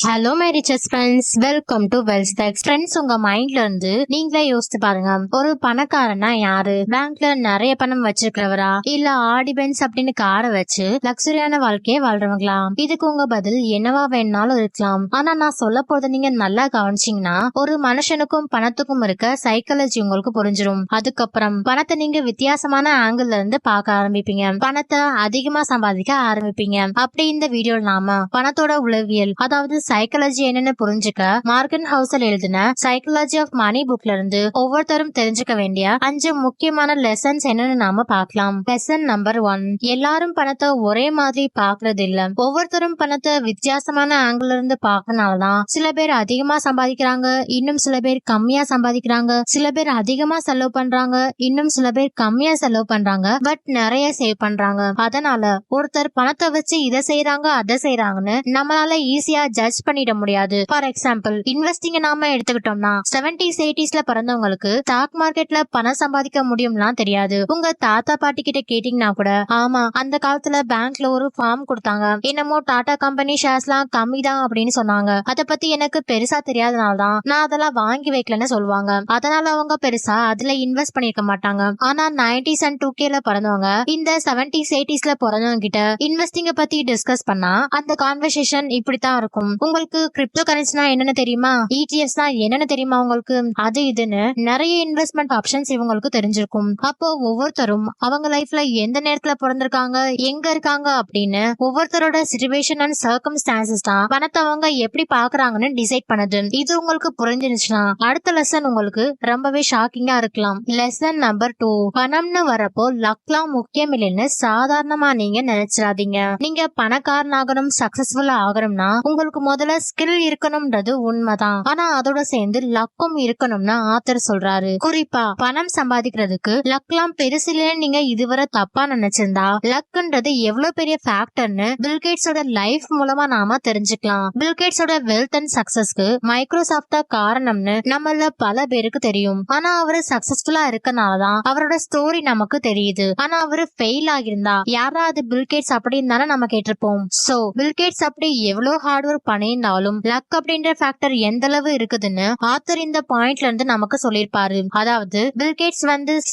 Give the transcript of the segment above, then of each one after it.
Hello my riches friends, welcome to wealth techs. Friends, உங்க மைண்ட்ல இருந்து நீங்களே யோசிச்சு பாருங்க. ஒரு பணக்காரனா யாரு? பேங்க்ல நிறைய பணம் வச்சிருக்கிறவரா, இல்ல ஆடி பென்ஸ் அப்படின்னு காரை வச்சு லக்ஸரியான வாழ்க்கையை வாழ்றவங்களா? இதுக்கு உங்க பதில் என்னவா வேணாலும் இருக்கலாம். ஆனா நான் சொல்ல போறது நீங்க நல்லா கவனிச்சீங்கன்னா ஒரு மனுஷனுக்கும் பணத்துக்கும் இருக்க சைக்காலஜி உங்களுக்கு புரிஞ்சிடும். அதுக்கப்புறம் பணத்தை நீங்க வித்தியாசமான ஆங்கிள் இருந்து பார்க்க ஆரம்பிப்பீங்க. பணத்தை அதிகமா சம்பாதிக்க ஆரம்பிப்பீங்க. அப்படி இந்த வீடியோல நாம பணத்தோட உளவியல், அதாவது சைக்காலஜி என்னன்னு புரிஞ்சுக்க மார்கன் ஹவுசல் எழுதின சைக்காலஜி ஆஃப் மணி புக்ல இருந்து ஒவ்வொருத்தரும் தெரிஞ்சுக்க வேண்டிய 5 முக்கியமான லெசன்ஸ் என்னன்னு நாம பார்க்கலாம். லெசன் நம்பர் 1, எல்லாரும் பணத்தை ஒரே மாதிரி பாக்குறது இல்ல. ஒவ்வொருத்தரும் பணத்தை வித்தியாசமான ஆங்கிள் இருந்து பாக்கனாலதான் சில பேர் அதிகமா சம்பாதிக்கிறாங்க, இன்னும் சில பேர் கம்மியா சம்பாதிக்கிறாங்க. சில பேர் அதிகமா செலவு பண்றாங்க, இன்னும் சில பேர் கம்மியா செலவு பண்றாங்க, பட் நிறைய சேவ் பண்றாங்க. அதனால ஒருத்தர் பணத்தை வச்சு இதை செய்யறாங்க அதை செய்யறாங்கன்னு நம்மளால ஈஸியா ஜட்ஜ் பண்ணிட முடியாது. ஃபார் எக்ஸாம்பிள், இன்வெஸ்டிங் நாம எடுத்துக்கிட்டோம்னா 70s 80sல பிறந்தவங்களுக்கு ஸ்டாக் மார்க்கெட்ல பணம் சம்பாதிக்க முடியும்லாம் தெரியாது. உங்க தாத்தா பாட்டி கிட்ட கேட்டீங்கன்னா கூட, ஆமா அந்த காலத்துல பேங்க்ல ஒரு ஃபார்ம் கொடுத்தாங்க, என்னமோ டாடா கம்பெனி ஷேர்ஸ் எல்லாம் கம்மி தான் அப்படின்னு சொன்னாங்க. அதை பத்தி எனக்கு பெருசா தெரியாதனாலதான் நான் அதெல்லாம் வாங்கி வைக்கலன்னு சொல்லுவாங்க. அதனால அவங்க பெருசா அதுல இன்வெஸ்ட் பண்ணிருக்க மாட்டாங்க. ஆனா 90s and 2Kல பிறந்தவங்க இந்த 70s 80sல பிறந்தவங்க கிட்ட இன்வெஸ்டிங்க பத்தி டிஸ்கஸ் பண்ணா அந்த கான்வர்சேஷன் இப்படித்தான் இருக்கும். உங்களுக்கு கிரிப்டோ கரன்சினா என்னன்னு தெரியுமா, ETFs என்னன்னு தெரியுமா உங்களுக்கு, அது இதுன்னு நிறைய இன்வெஸ்ட்மெண்ட் ஆப்ஷன்ஸ் இவங்களுக்கு தெரிஞ்சிருக்கும். அப்போ ஒவ்வொருத்தரும் அவங்க லைஃப்ல எந்த நேரத்துல பிறந்திருக்காங்க, எங்க இருக்காங்க அப்படின்னு ஒவ்வொருத்தரோட சிச்சுவேஷன் அண்ட் சர்க்கம்ஸ்டான்சஸ் தான் பணத்தை அவங்க எப்படி பாக்குறாங்கன்னு டிசைட் பண்ணுது. இது உங்களுக்கு புரிஞ்சிருச்சுன்னா அடுத்த லெசன் உங்களுக்கு ரொம்பவே ஷாக்கிங்கா இருக்கலாம். லெசன் நம்பர் 2, பணம்னு வரப்போ லக்லாம் முக்கியம் இல்லைன்னு சாதாரணமா நீங்க நினைச்சிடாதீங்க. நீங்க பணக்காரனாகணும், சக்சஸ்ஃபுல்லா ஆகணும்னா உங்களுக்கு முதல்ல ஸ்கில் இருக்கணும்ன்றது உண்மைதான். ஆனா அதோட சேர்ந்து லக்கும் இருக்கணும்னு ஆத்தர் சொல்றாரு. குறிப்பா பணம் சம்பாதிக்கிறதுக்கு லக்லாம் பெருசு இல்லைன்னு நீங்க இதுவரை தப்பா நினைச்சிருந்தா லக்ன்றது எவ்வளவு பெரிய ஃபேக்டர்னு பில்கேட்ஸோட லைஃப் மூலமா நாம தெரிஞ்சுக்கலாம். பில்கேட்ஸோட வெல்த் அண்ட் சக்சஸ்க்கு மைக்ரோசாஃப்ட் காரணம்னு நம்மள பல பேருக்கு தெரியும். ஆனா அவரு சக்சஸ்ஃபுல்லா இருக்கனாலதான் அவரோட ஸ்டோரி நமக்கு தெரியுது. ஆனா அவரு ஃபெயில் ஆகியிருந்தா யாராவது பில்கேட்ஸ் அப்படின்னு தானே நம்ம கேட்டிருப்போம். சோ பில்கேட்ஸ் அப்படி எவ்வளவு ஹார்ட் ஒர்க் பண்ணியிருந்தாலும் லக் அப்படின்ற ஃபேக்டர் எந்த அளவு இருக்குதுன்னு ஆத்தர் இந்த பாயிண்ட்ல இருந்து நமக்கு சொல்லிருப்பாரு. அதாவது பில்கேட்ஸ்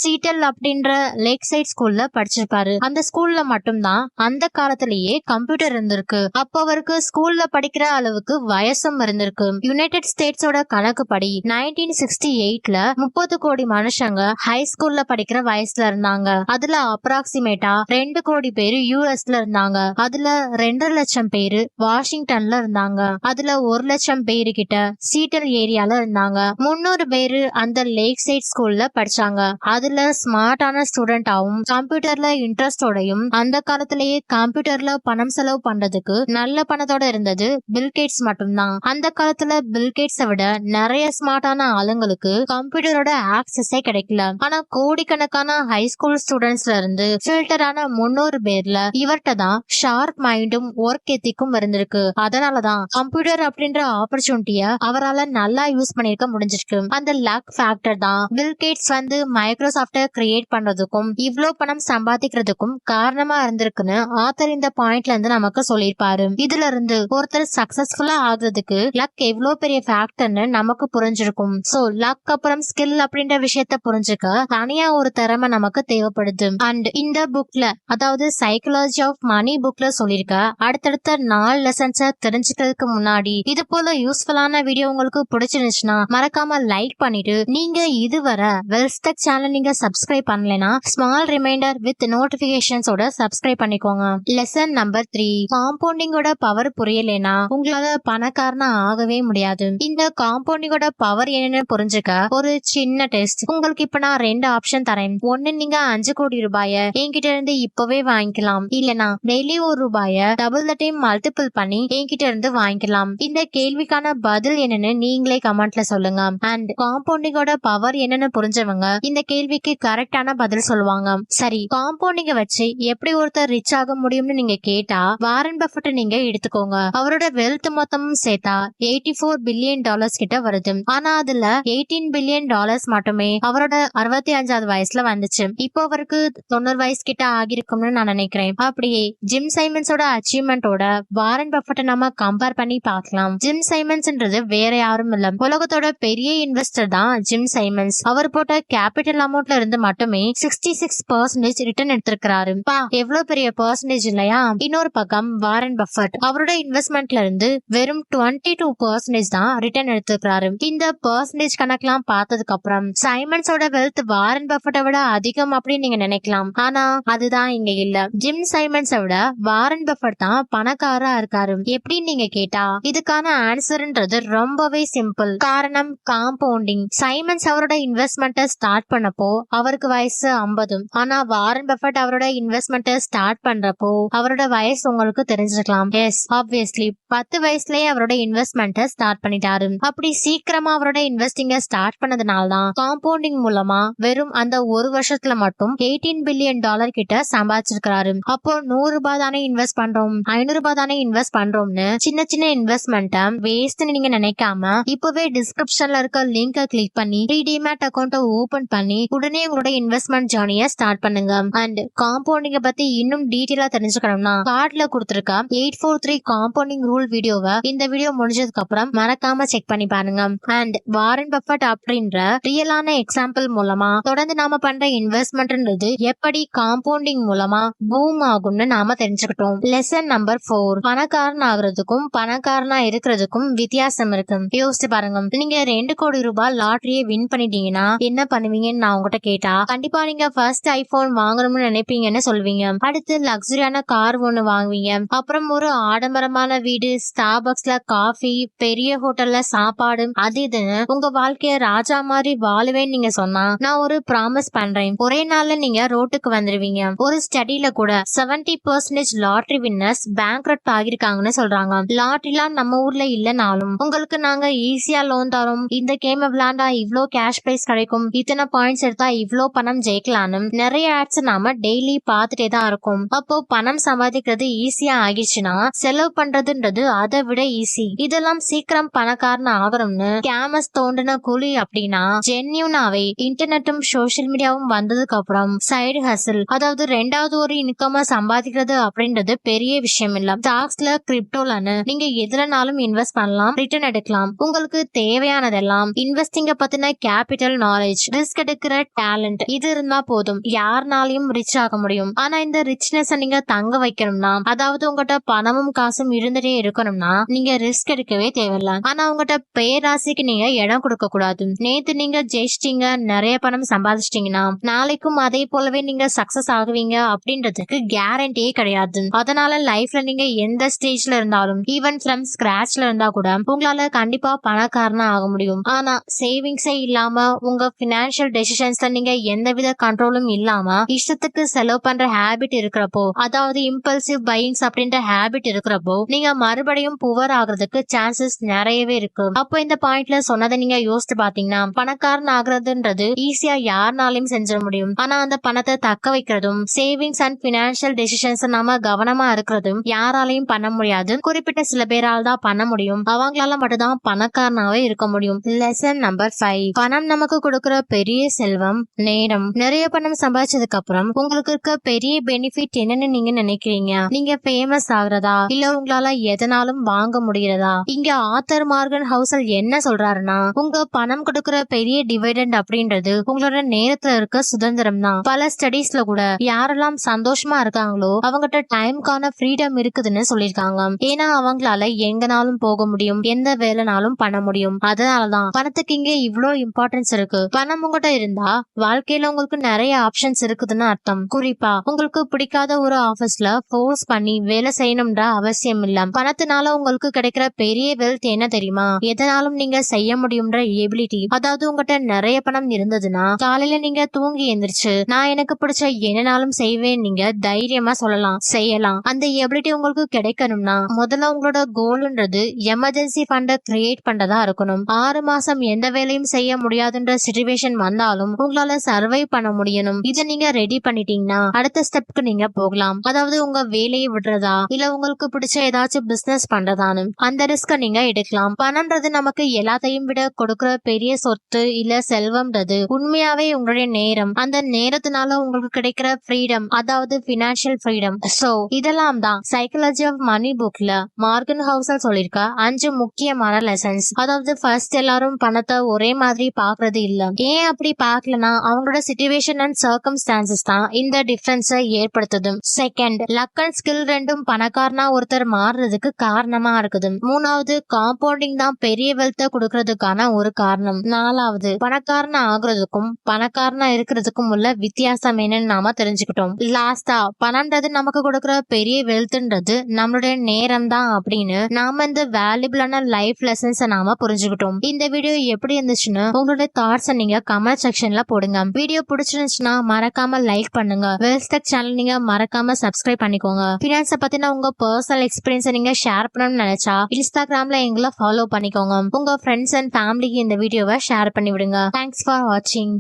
சீட்டல் அப்படின்ற லேக் சைட் ஸ்கூல்ல படிச்சிருப்பாரு. அந்த ஸ்கூல்ல மட்டும்தான் அந்த காலத்திலேயே கம்ப்யூட்டர் இருந்திருக்கு. அப்ப அவருக்கு ஸ்கூல்ல படிக்கிற அளவுக்கு வயசும் இருந்திருக்கு. யுனைடெட் ஸ்டேட்ஸோட கணக்குப்படி 1968ல 30 கோடி மனுஷங்க ஹை ஸ்கூல்ல படிக்கிற வயசுல இருந்தாங்க. அதுல அப்ராக்சிமேட்டா 2 கோடி பேரு யூஎஸ்ல இருந்தாங்க. அதுல 2.5 லட்சம் பேரு வாஷிங்டன்ல இருந்தாங்க. அதுல 1 லட்சம் பேரு கிட்ட சீட்டல் ஏரியால இருந்தாங்க. 300 பேரு அந்த லேக் சைட் ஸ்கூல்ல படிச்சாங்க. அதுல ஸ்மார்ட்டான ஸ்டூடெண்டாவும் கம்ப்யூட்டர்ல இன்ட்ரெஸ்டோடையும் அந்த காலத்திலேயே கம்ப்யூட்டர்ல பணம் செலவு பண்றதுக்கு நல்ல பணத்தோட இருந்தது பில்கேட்ஸ் மட்டும்தான். அந்த காலத்துல பில்கேட்ஸை விட நிறைய ஸ்மார்ட்டான ஆளுங்களுக்கு கம்ப்யூட்டரோட ஆக்சஸே கிடைக்கல. ஆனா கோடிக்கணக்கான ஹை ஸ்கூல் ஸ்டூடெண்ட்ஸ்ல இருந்து ஃபில்டரான 300 பேர்ல இவர்கிட்ட தான் ஷார்ப் மைண்டும் ஒர்க் எத்திக்கும் இருந்திருக்கு. அதனாலதான் கம்ப்யூட்டர் அப்படின்ற ஆப்பர்ச்சுனிட்டிய அவரால் நல்லா யூஸ் பண்ணிருக்க முடிஞ்சிருக்கு. அந்த லக் ஃபேக்டர் தான் பில்கேட்ஸ் மைக்ரோசாஃப்ட கிரியேட் பண்றதுக்கும் இவ்ளோ பணம் சம்பாதிக்கிறதுக்கும் காரணமா இருந்திருக்குன்னு ஆத்தர் இந்த பாயிண்ட்ல இருந்து நமக்கு சொல்லிருப்பாரு. இதுல இருந்து ஒருத்தர் சக்சஸ்ஃபுல்லா ஆகுறதுக்கு லக் எவ்வளவு பெரிய ஃபேக்டர்னு நமக்கு புரிஞ்சிருக்கும். சோ லக் அப்புறம் ஸ்கில் அப்படின்ற விஷயத்த புரிஞ்சுக்க தனியா ஒரு திறமை நமக்கு தேவைப்படுது. அண்ட் இந்த புக்ல, அதாவது சைக்காலஜி ஆஃப் மணி புக்ல சொல்லிருக்க அடுத்தடுத்த 4 லெசன்ஸ தெரிஞ்சுக்கிறதுக்கு முன்னாடி இது போல யூஸ்ஃபுல்லான வீடியோ உங்களுக்கு பிடிச்சிருந்துச்சுன்னா மறக்காம லைக் பண்ணிட்டு, நீங்க இதுவரை வெல்த் டெக் சேனல் நீங்க சப்ஸ்கிரைப் பண்ணலைன்னா ஸ்மால் ரிமைண்டர் வித் நோட்டிபிகேஷன்ஸோட சப்ஸ்கிரைப் பண்ணிக்கோங்க. லெசன் நம்பர் 3, காம்பவுண்டிங்கோட பவர் புரியலைன்னா உங்களால பணக்காரனா ஆகவே முடியாது. இந்த காம்பவுண்டிங்கோட பவர் என்னன்னு புரிஞ்சுக்க ஒரு சின்ன டெஸ்ட். உங்களுக்கு இப்ப நான் 2 ஆப்ஷன் தரேன். ஒன்னு, நீங்க 5 கோடி ரூபாய என்கிட்ட இருந்து இப்பவே வாங்கிக்கலாம். இல்லனா daily ₹1 double the time multiple பண்ணி என்கிட்ட இருந்து வாங்கிக்கலாம். இந்த கேள்விக்கான பதில் என்னன்னு நீங்களே கமெண்ட்ல சொல்லுங்க. அண்ட் காம்பவுண்டிங்கோட பவர் என்னன்னு புரிஞ்சவங்க இந்த கேள்விக்கு கரெக்டான பதில் சொல்லுவாங்க. சரி, காம்பவுண்டிங்க வச்சு எப்படி ஒருத்தர் ரிச் ஆக முடியும்னு நீங்க கேட்டா வாரன் பஃபெட் நீங்க எடுத்துக்கோங்க. அவரோட வெல்த் மொத்தமும் சேர்த்தா $84 பில்லியன் கிட்ட வருது. ஆனா அதுல $18 பில்லியன் மட்டுமே அவரோட 65வது வயசுல வந்துச்சு. இப்போ அவருக்கு 90 வயசு கிட்ட ஆகிருக்கும்னு நான் நினைக்கிறேன். அப்படியே ஜிம் சைமன்ஸோட அச்சீவ்மெண்டோட வாரன் பஃபெட் நம்ம கம்பேர் பண்ணி பார்க்கலாம். ஜிம் சைமன்ஸ்ன்றது வேற யாரும் இல்ல, உலகத்தோட பெரிய இன்வெஸ்டர் தான் ஜிம் சைமன்ஸ். அவர் போட்ட கேபிட்டல் அமௌண்ட்ல இருந்து மட்டுமே 66% ரிட்டர்ன் எடுத்திருக்கிறாரு. எவ்வளவு பெரிய பெர்சன்டேஜ் இல்லையா? இன்னொரு பக்கம் வாரன் பஃபட் அவரோட இன்வெஸ்ட்மெண்ட்ல இருந்து வெறும் 22% தான் ரிட்டர்ன் எடுத்திருக்கிறாரு. இந்த பெர்சன்டேஜ் கணக்கெல்லாம் பார்த்ததுக்கு அப்புறம் சைமன்ஸோட வெல்த் வாரன் பஃபட்டை விட அதிகம் அப்படின்னு நீங்க நினைக்கலாம். ஆனா அதுதான் இங்க இல்ல. ஜிம் சைமன்ஸை விட வாரன் பஃபட் தான் பணக்காரா இருக்காரு. எப்படின்னு நீங்க கேட்டா இதுக்கான ஆன்சர்ன்றது ரொம்பவே சிம்பிள். காரணம் காம்பவுண்டிங். சைமன்ஸ் அவரோட இன்வெஸ்ட்மெண்ட்டை ஸ்டார்ட் பண்ணப்போ அவருக்கு வயசு 50. ஆனா வாரன் பஃபட் அவரோட இன்வெஸ்ட்மெண்ட்டை ஸ்டார்ட் பண்றப்போ அவரோட வயசு உங்களுக்கு தெரிஞ்சிருக்கலாம். எஸ், ஆப்வியஸ்லி 10 வயசுலயே அவரோட இன்வெஸ்ட்மெண்ட்டை ஸ்டார்ட் பண்ணிட்டாரு. அப்படி சீக்கிரமா அவரோட இன்வெஸ்டிங்க ஸ்டார்ட் பண்ணதுனாலதான் காம்பவுண்டிங் மூலமா வெறும் அந்த ஒரு வருஷத்துல மட்டும் $18 பில்லியன் கிட்ட சம்பாதிச்சிருக்காரு. அப்போ 100 ரூபாய் தானே இன்வெஸ்ட் பண்றோம், 500 ரூபாய் தானே இன்வெஸ்ட் பண்றோம்னு சின்ன சின்ன இன்வெஸ்ட்மெண்ட்டை வேஸ்ட்னு நீங்க நினைக்காம இப்பவே டிஸ்கிரிப்ஷன்ல இருக்க லிங்கை கிளிக் பண்ணி டிமேட் அக்கௌண்ட்டை ஓபன் பண்ணி உடனே உங்களோட இன்வெஸ்ட்மெண்ட் ஜர்னியை ஸ்டார்ட் பண்ணுங்க. அண்ட் காம்பவுண்டிங்க பத்தி இன்னும் டீடைலா தெரிஞ்சுக்கணும்னா கார்ட்ல கொடுத்திருக்க 843 காம்பவுண்டிங் ரூல் வீடியோவை இந்த வீடியோ முடிஞ்சதுக்கு அப்புறம் மறக்காம செக் பண்ணி பாருங்க. அண்ட் வாரன் பஃபட் அப்படின்ற ரியலான எக்ஸாம்பிள் மூலமா தொடர்ந்து நாம பண்ற இன்வெஸ்ட்மெண்ட்ன்றது எப்படி காம்பவுண்டிங் மூலமா பூம் ஆகும்னு நாம தெரிஞ்சுக்கிட்டோம். லெசன் நம்பர் 4, பணக்காரன் ஆகுறதுக்கும் பணக்காரனா இருக்கிறதுக்கும் வித்தியாசம் இருக்கு. யோசிச்சு பாருங்க, நீங்க 2 கோடி ரூபாய் லாட்டரியை வின் பண்ணிட்டீங்கன்னா என்ன பண்ணுவீங்கன்னு நான் உங்ககிட்ட கேட்டா கண்டிப்பா நீங்க ஃபர்ஸ்ட் ஐபோன் வாங்கணும்னு நினைப்பீங்கன்னு சொல்வீங்க. அடுத்து லக்ஸரியான கார் ஒண்ணு வாங்குவீங்க. அப்புறம் ஒரு ஆடம்பரமான வீடு, ஸ்டார்பக்ஸ்ல காஃபி, பெரிய ஹோட்டல்ல சாப்பாடு, அது இதுன்னு உங்க வாழ்க்கைய ராஜா மாதிரி வாழுவேன்னு நீங்க சொன்னா நான் ஒரு ப்ராமிஸ் பண்றேன், ஒரே நாள்ல நீங்க ரோட்டுக்கு வந்துருவீங்க. ஒரு ஸ்டடில கூட 70% லாட்டரி வின்னர்ஸ் பேங்க்ரப்ட் ஆகிருக்காங்கன்னு சொல்றாங்க. லாட்டரிலாம் நம்ம ஊர்ல இல்லனாலும் உங்களுக்கு நாங்க ஈஸியா லோன் தரோம், இந்த கேம் விளையாண்டா இவ்ளோ கேஷ் பிரைஸ் கிடைக்கும், இத்தனை பாயிண்ட்ஸ் எடுத்தா இவ்ளோ பணம் ஜெயிக்கலான்னு நிறைய ஆட்ஸ் நாம டெய்லி பார்த்துட்டே தான் இருக்கும். அப்போ பணம் சம்பாதிக்கிறது ஈஸியா ஆகிடுச்சுன்னா செலவு பண்றதுன்றது அதை விட ஈஸி. இதெல்லாம் சீக்கிரம் பணக்காரன் ஆகணும்னு கேமஸ் தோண்டின கூலி அப்படின்னா ஜென்யூனாவே இன்டர்நெட்டும் சோசியல் மீடியாவும் வந்ததுக்கு அப்புறம் சைடு ஹசில், அதாவது ரெண்டாவது ஒரு இன்கம சம்பாதிக்கிறது அப்படின்றது பெரிய விஷயம் இல்ல. ஸ்டாக்ஸ்ல, கிரிப்டோலன்னு நீங்க எதுலனாலும் இன்வெஸ்ட் பண்ணலாம், ரிட்டர்ன் எடுக்கலாம். உங்களுக்கு தேவையானதெல்லாம் இன்வெஸ்டிங்க பத்தின கேபிட்டல் நாலேஜ், ரிஸ்க் எடுக்கிற டேலண்ட், இது இருந்தா போதும். யாருனாலையும் ரிச் ஆக முடியும். ஆனா இந்த ரிச்னஸ் நீங்க தங்க வைக்கணும்னா, அதாவது உங்ககிட்ட பணமும் காசும் இருந்துட்டே இருக்கணும்னா நீங்க ரிஸ்க் எடுக்கவே தேவையில்ல. ஆனா உங்ககிட்ட பேராசைக்கு நீங்க இடம் கொடுக்க கூடாது. நேத்து நீங்க ஜெயிச்சிட்டீங்க, நிறைய பணம் சம்பாதிச்சிட்டீங்கன்னா நாளைக்கும் அதே போலவே நீங்க சக்சஸ் ஆகுவீங்க அப்படின்றதுக்கு கேரண்டியே கிடையாது. அதனால லைஃப்ல நீங்க எந்த ஸ்டேஜ்ல இருந்தாலும், ஈவன் ஃப்ரம் ஸ்கிராச்ல இருந்தா கூட உங்களால கண்டிப்பா பணக்காரனா ஆக முடியும். ஆனா சேவிங்ஸே இல்லாம உங்க பினான்சியல் டெசிஷன்ஸ்ல நீங்க எந்தவித கண்ட்ரோலும் இல்லாம இஷ்டத்துக்கு செலவு பண்ற ஹேபிட் இருக்கிறப்போ, அதாவது இம்பல்சிவ் பையிங்ஸ் அப்படின்ற ஹேபிட் இருக்கிறப்போ நீங்க மறுபடியும் புவர் ஆகுறதுக்கு சான்சஸ் நிறையவே இருக்கு. அப்போ இந்த பாயிண்ட்ல சொன்னதை நீங்க யோசிச்சு பாத்தீங்கன்னா பணக்காரன் ஆகுறதுன்றது ஈஸியா யாருனாலையும் செஞ்சிட முடியும். ஆனா அந்த பணத்தை தக்க வைக்கிறதும் சேவிங்ஸ் அண்ட் பினான்சியல் டெசிஷன்ஸ் நாம கவனமா இருக்கிறதும் யாராலையும் பண்ண முடியாது. குறிப்பிட்ட சில பேரால் தான் பண்ண முடியும். அவங்களால மட்டும்தான் பணக்காரனாவே இருக்க முடியும். லெசன் நம்பர் 5, பணம் நமக்கு கொடுக்கிற பெரிய செல்வம் நேரம். நிறைய பணம் சம்பாதிச்சதுக்கு அப்புறம் உங்களுக்கு இருக்க பெரிய பெனிஃபிட் என்னன்னு நீங்க நினைக்கிறீங்க? நீங்க ஃபேமஸ் ஆகுறதா, இல்ல உங்களால எதனாலும் வாங்க முடியறதா? இங்க ஆத்தர் மார்கன் ஹவுசல் என்ன சொல்றாருன்னா, உங்க பணம் கொடுக்கிற பெரிய டிவிடெண்ட் அப்படின்றது உங்களோட நேரத்துல இருக்க சுதந்திரம் தான். பல ஸ்டடீஸ்ல கூட யாரெல்லாம் சந்தோஷமா இருக்காங்களோ அவங்ககிட்ட டைம்கான ஃப்ரீடம் இருக்குதுன்னு சொல்லிருக்காங்க. ஏன்னா அவங்களால எங்கனாலும் போக முடியும், எந்த வேலைனாலும் பண்ண முடியும். அதனாலதான் பணத்துக்கு இங்க இவ்ளோ இம்பார்ட்டன்ஸ் இருக்கு. பணம் உங்ககிட்ட இருந்தா வாழ்க்கையில உங்களுக்கு நிறைய ஆப்ஷன்ஸ் இருக்குதுன்னு அர்த்தம். குறிப்பா உங்களுக்கு பிடிக்காத ஒரு ஆபீஸ்ல ஃபோர்ஸ் பண்ணி வேலை செய்யணும்ன்ற அவசியம் இல்ல. பணத்தினால உங்களுக்கு கிடைக்கிற பெரிய வெல்த் என்ன தெரியுமா? எதனாலும் நீங்க செய்ய முடியும்ன்ற எபிலிட்டி. அதாவது உங்ககிட்ட நிறைய பணம் இருந்ததுன்னா காலையில நீங்க தூங்கி எந்திரிச்சு நான் எனக்கு பிடிச்ச என்னனாலும் செய்வேன் நீங்க தைரியமா சொல்லலாம், செய்யலாம். அந்த எபிலிட்டி உங்களுக்கு கிடைக்கணும்னா முதல்ல உங்களோட கோல்ன்றது எமர்ஜென்சி ஃபண்ட கிரியேட் பண்றதா இருக்கணும். 6 மாசம் எந்த வேலையும் செய்ய முடியாதுன்ற சிச்சுவேஷன் வந்தாலும் உங்களால சர்வை பண்ண முடியணும். இதை நீங்க ரெடி பண்ணிட்டீங்கன்னா அடுத்த ஸ்டெப்க்கு நீங்க போகலாம். அதாவது உங்க வேலையை விடுறதா, இல்ல உங்களுக்கு பிடிச்ச ஏதாச்சும் பிசினஸ் பண்றதானு அந்த ரிஸ்க நீங்க எடுக்கலாம். பணம்ன்றது நமக்கு எல்லாத்தையும் விட கொடுக்கிற பெரிய சொத்து இல்ல செல்வம்ன்றது உண்மையாவே உங்களுடைய நேரம். அந்த நேரத்தினால உங்களுக்கு கிடைக்கிற ஃப்ரீடம், அதாவது பினான்சியல் ஃப்ரீடம். சோ இதெல்லாம் தான் சைக்காலஜி ஆஃப் மணி புக்ல மார்கன் இருக்குன்னு ஹவுசல் சொல்லிருக்க 5 முக்கியமான லெசன்ஸ். அதாவது ஃபர்ஸ்ட் எல்லாரும் பணத்தை ஒரே மாதிரி பாக்குறது இல்ல. ஏன் அப்படி பாக்கலனா அவங்களோட சிச்சுவேஷன் அண்ட் சர்க்கம்ஸ்டான்சஸ் தான் இந்த டிஃபரன்ஸை ஏற்படுத்துது. செகண்ட், லக் அண்ட் ஸ்கில் ரெண்டும் பணக்காரனா ஒருத்தர் மாறுறதுக்கு காரணமா இருக்குது. மூணாவது, காம்பவுண்டிங் தான் பெரிய வெல்த்த கொடுக்கறதுக்கான ஒரு காரணம். நாலாவது, பணக்காரனா ஆகுறதுக்கும் பணக்காரனா இருக்கிறதுக்கும் உள்ள வித்தியாசம் என்னன்னு நாம தெரிஞ்சுக்கிட்டோம். லாஸ்டா, பணம்ன்றது நமக்கு கொடுக்கற பெரிய வெல்த்ன்றது நம்மளுடைய நேரம் தான் அப்படின்னு நாம இந்த வேல்யூபிளான லைஃப் லெசன்ஸ் நாம புரிஞ்சுக்கிட்டோம். இந்த வீடியோ எப்படி இருந்துச்சுன்னு உங்களுடைய தாட்ஸ் நீங்க கமெண்ட் செக்ஷன்ல போடுங்க. வீடியோ பிடிச்சிருந்துச்சுன்னா மறக்காம லைக் பண்ணுங்க. வெல்ஸ்டெக் சேனல் நீங்க மறக்காம சப்ஸ்கிரைப் பண்ணிக்கோங்க. ஃபினான்ஸ் பத்தின உங்க பர்சனல் எக்ஸ்பீரியன்ஸ் நீங்க ஷேர் பண்ணணும்னு நினைச்சா இன்ஸ்டாகிராம்ல எங்களை ஃபாலோ பண்ணிக்கோங்க. உங்க ஃப்ரெண்ட்ஸ் அண்ட் ஃபேமிலிக்கு இந்த வீடியோவை ஷேர் பண்ணி விடுங்க. தேங்க்ஸ் ஃபார் வாட்சிங்.